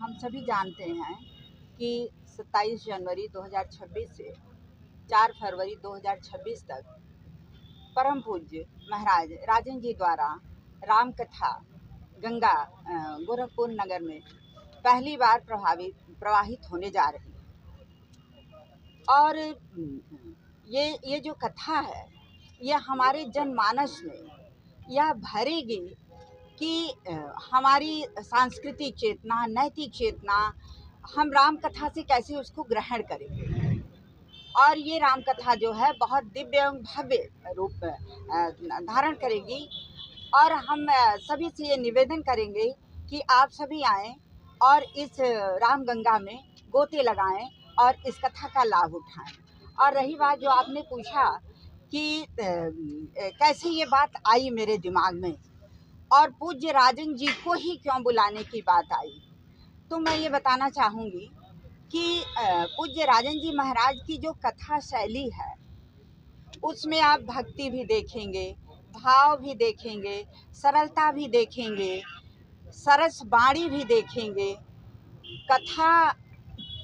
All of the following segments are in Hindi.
हम सभी जानते हैं कि 27 जनवरी 2026 से 4 फरवरी 2026 तक परम पूज्य महाराज राजन जी द्वारा राम कथा गंगा गोरखपुर नगर में पहली बार प्रवाहित होने जा रही है। और ये जो कथा है यह हमारे जनमानस में यह भरेगी कि हमारी सांस्कृतिक चेतना, नैतिक चेतना, हम राम कथा से कैसे उसको ग्रहण करेंगे। और ये राम कथा जो है बहुत दिव्य एवं भव्य रूप धारण करेगी। और हम सभी से ये निवेदन करेंगे कि आप सभी आएं और इस राम गंगा में गोते लगाएं और इस कथा का लाभ उठाएं। और रही बात जो आपने पूछा कि कैसे ये बात आई मेरे दिमाग में और पूज्य राजन जी को ही क्यों बुलाने की बात आई, तो मैं ये बताना चाहूँगी कि पूज्य राजन जी महाराज की जो कथा शैली है उसमें आप भक्ति भी देखेंगे, भाव भी देखेंगे, सरलता भी देखेंगे, सरस वाणी भी देखेंगे। कथा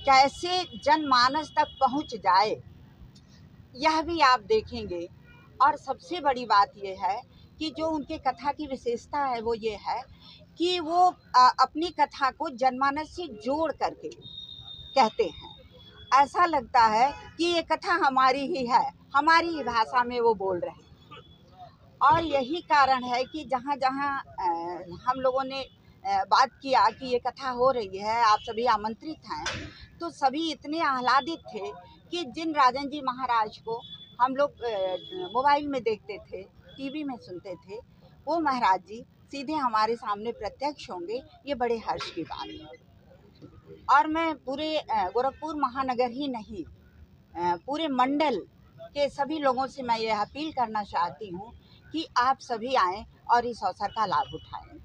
कैसे जनमानस तक पहुंच जाए यह भी आप देखेंगे। और सबसे बड़ी बात यह है कि जो उनके कथा की विशेषता है वो ये है कि वो अपनी कथा को जनमानस से जोड़ करके कहते हैं। ऐसा लगता है कि ये कथा हमारी ही है, हमारी ही भाषा में वो बोल रहे हैं। और यही कारण है कि जहाँ जहाँ हम लोगों ने बात किया कि ये कथा हो रही है, आप सभी आमंत्रित हैं, तो सभी इतने आह्लादित थे कि जिन राजन जी महाराज को हम लोग मोबाइल में देखते थे, टीवी में सुनते थे, वो महाराज जी सीधे हमारे सामने प्रत्यक्ष होंगे, ये बड़े हर्ष की बात है। और मैं पूरे गोरखपुर महानगर ही नहीं, पूरे मंडल के सभी लोगों से मैं यह अपील करना चाहती हूँ कि आप सभी आएं और इस अवसर का लाभ उठाएं।